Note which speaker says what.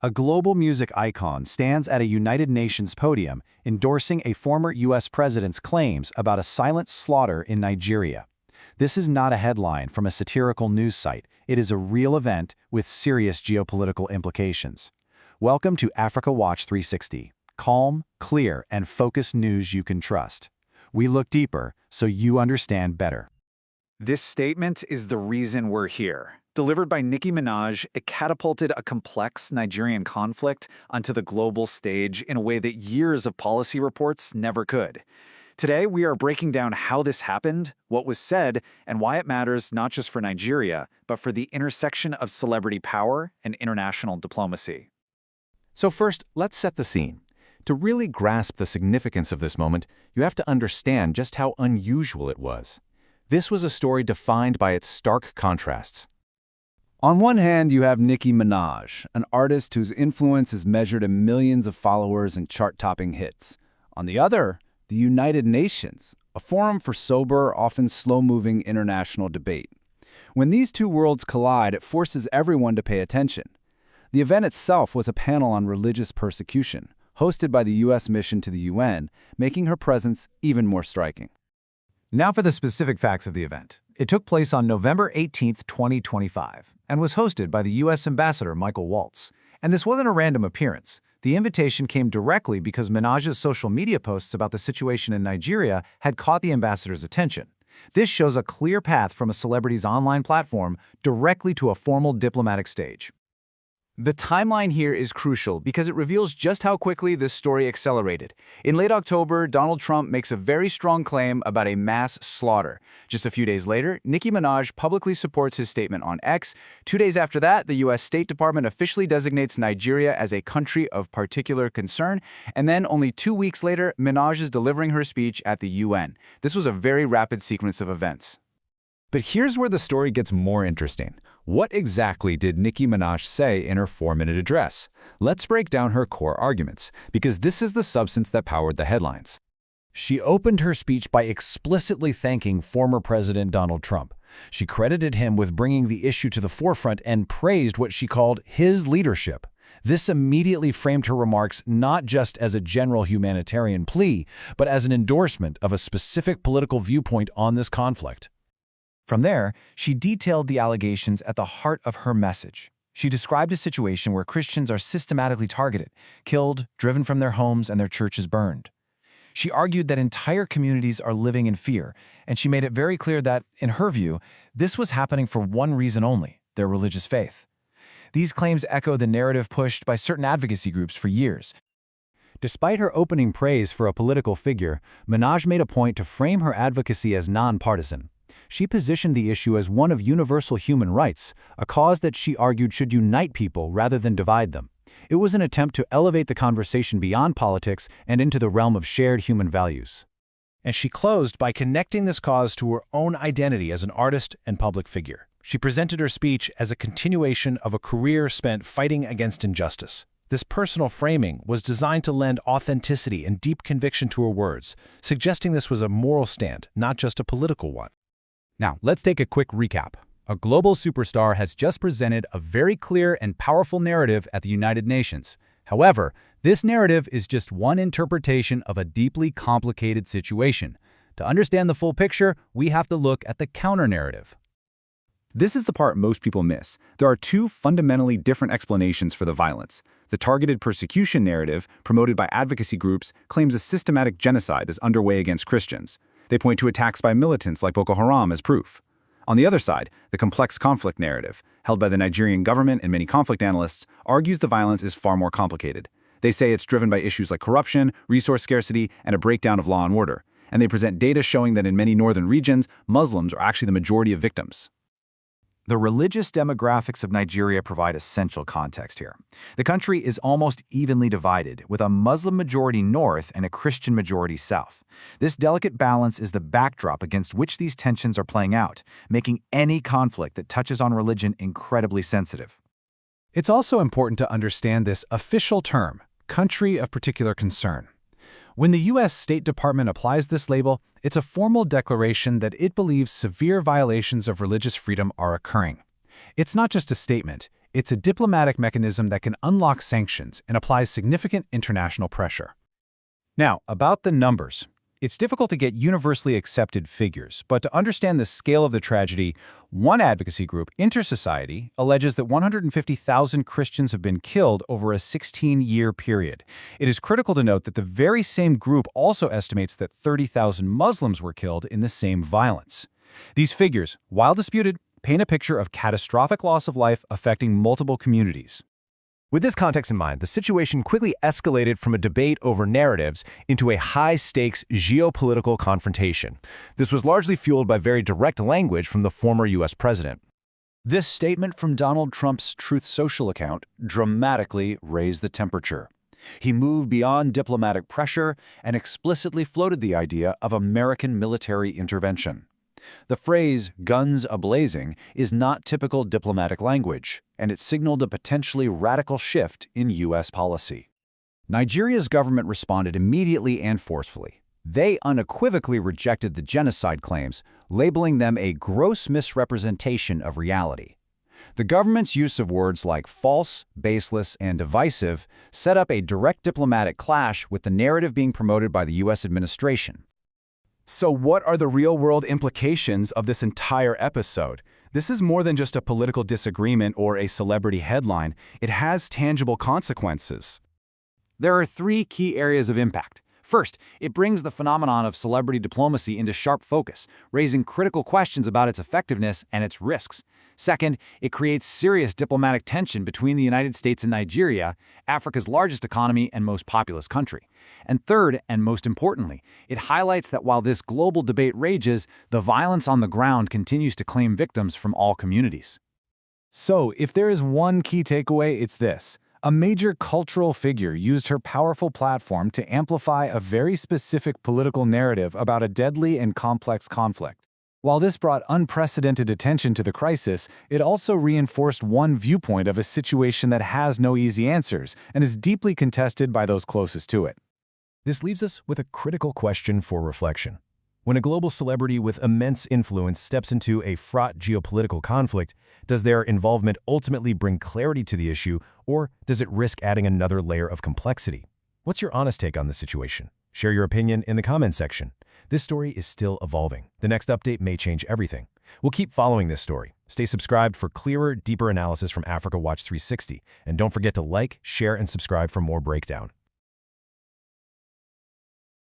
Speaker 1: A global music icon stands at a United Nations podium endorsing a former U.S. president's claims about a silent slaughter in Nigeria. This is not a headline from a satirical news site. It is a real event with serious geopolitical implications. Welcome to Africa Watch 360. Calm, clear, and focused news you can trust. We look deeper so you understand better.
Speaker 2: This statement is the reason we're here. Delivered by Nicki Minaj, it catapulted a complex Nigerian conflict onto the global stage in a way that years of policy reports never could. Today, we are breaking down how this happened, what was said, and why it matters not just for Nigeria, but for the intersection of celebrity power and international diplomacy.
Speaker 3: So first, let's set the scene. To really grasp the significance of this moment, you have to understand just how unusual it was. This was a story defined by its stark contrasts.
Speaker 4: On one hand, you have Nicki Minaj, an artist whose influence is measured in millions of followers and chart-topping hits. On the other, the United Nations, a forum for sober, often slow-moving international debate. When these two worlds collide, it forces everyone to pay attention. The event itself was a panel on religious persecution, hosted by the U.S. mission to the UN, making her presence even more striking.
Speaker 1: Now for the specific facts of the event. It took place on November 18, 2025, and was hosted by the U.S. Ambassador Michael Waltz. And this wasn't a random appearance. The invitation came directly because Minaj's social media posts about the situation in Nigeria had caught the ambassador's attention. This shows a clear path from a celebrity's online platform directly to a formal diplomatic stage.
Speaker 5: The timeline here is crucial because it reveals just how quickly this story accelerated. In late October, Donald Trump makes a very strong claim about a mass slaughter. Just a few days later, Nicki Minaj publicly supports his statement on X. 2 days after that, the U.S. State Department officially designates Nigeria as a country of particular concern. And then only 2 weeks later, Minaj is delivering her speech at the UN. This was a very rapid sequence of events.
Speaker 3: But here's where the story gets more interesting. What exactly did Nicki Minaj say in her 4-minute address? Let's break down her core arguments, because this is the substance that powered the headlines.
Speaker 1: She opened her speech by explicitly thanking former President Donald Trump. She credited him with bringing the issue to the forefront and praised what she called his leadership. This immediately framed her remarks not just as a general humanitarian plea, but as an endorsement of a specific political viewpoint on this conflict. From there, she detailed the allegations at the heart of her message. She described a situation where Christians are systematically targeted, killed, driven from their homes, and their churches burned. She argued that entire communities are living in fear, and she made it very clear that, in her view, this was happening for one reason only: their religious faith. These claims echo the narrative pushed by certain advocacy groups for years. Despite her opening praise for a political figure, Minaj made a point to frame her advocacy as nonpartisan. She positioned the issue as one of universal human rights, a cause that she argued should unite people rather than divide them. It was an attempt to elevate the conversation beyond politics and into the realm of shared human values. And she closed by connecting this cause to her own identity as an artist and public figure. She presented her speech as a continuation of a career spent fighting against injustice. This personal framing was designed to lend authenticity and deep conviction to her words, suggesting this was a moral stand, not just a political one.
Speaker 3: Now, let's take a quick recap. A global superstar has just presented a very clear and powerful narrative at the United Nations. However, this narrative is just one interpretation of a deeply complicated situation. To understand the full picture, we have to look at the counter-narrative.
Speaker 4: This is the part most people miss. There are two fundamentally different explanations for the violence. The targeted persecution narrative, promoted by advocacy groups, claims a systematic genocide is underway against Christians. They point to attacks by militants like Boko Haram as proof. On the other side, the complex conflict narrative, held by the Nigerian government and many conflict analysts, argues the violence is far more complicated. They say it's driven by issues like corruption, resource scarcity, and a breakdown of law and order. And they present data showing that in many northern regions, Muslims are actually the majority of victims.
Speaker 1: The religious demographics of Nigeria provide essential context here. The country is almost evenly divided, with a Muslim majority north and a Christian majority south. This delicate balance is the backdrop against which these tensions are playing out, making any conflict that touches on religion incredibly sensitive. It's also important to understand this official term, country of particular concern. When the U.S. State Department applies this label, it's a formal declaration that it believes severe violations of religious freedom are occurring. It's not just a statement,
Speaker 4: It's a diplomatic mechanism that can unlock sanctions and applies significant international pressure.
Speaker 1: Now, about the numbers. It's difficult to get universally accepted figures, but to understand the scale of the tragedy, one advocacy group, Intersociety, alleges that 150,000 Christians have been killed over a 16-year period. It is critical to note that the very same group also estimates that 30,000 Muslims were killed in the same violence. These figures, while disputed, paint a picture of catastrophic loss of life affecting multiple communities.
Speaker 6: With this context in mind, the situation quickly escalated from a debate over narratives into a high-stakes geopolitical confrontation. This was largely fueled by very direct language from the former U.S. president.
Speaker 1: This statement from Donald Trump's Truth Social account dramatically raised the temperature. He moved beyond diplomatic pressure and explicitly floated the idea of American military intervention. The phrase, guns a-blazing, is not typical diplomatic language, and it signaled a potentially radical shift in U.S. policy. Nigeria's government responded immediately and forcefully. They unequivocally rejected the genocide claims, labeling them a gross misrepresentation of reality. The government's use of words like false, baseless, and divisive set up a direct diplomatic clash with the narrative being promoted by the U.S. administration.
Speaker 3: So what are the real-world implications of this entire episode? This is more than just a political disagreement or a celebrity headline. It has tangible consequences.
Speaker 5: There are three key areas of impact. First, it brings the phenomenon of celebrity diplomacy into sharp focus, raising critical questions about its effectiveness and its risks. Second, it creates serious diplomatic tension between the United States and Nigeria, Africa's largest economy and most populous country. And third, and most importantly, it highlights that while this global debate rages, the violence on the ground continues to claim victims from all communities.
Speaker 2: So, if there is one key takeaway, it's this. A major cultural figure used her powerful platform to amplify a very specific political narrative about a deadly and complex conflict. While this brought unprecedented attention to the crisis, it also reinforced one viewpoint of a situation that has no easy answers and is deeply contested by those closest to it.
Speaker 6: This leaves us with a critical question for reflection. When a global celebrity with immense influence steps into a fraught geopolitical conflict, does their involvement ultimately bring clarity to the issue, or does it risk adding another layer of complexity? What's your honest take on this situation? Share your opinion in the comment section. This story is still evolving. The next update may change everything. We'll keep following this story. Stay subscribed for clearer, deeper analysis from Africa Watch 360. And don't forget to like, share, and subscribe for more breakdown.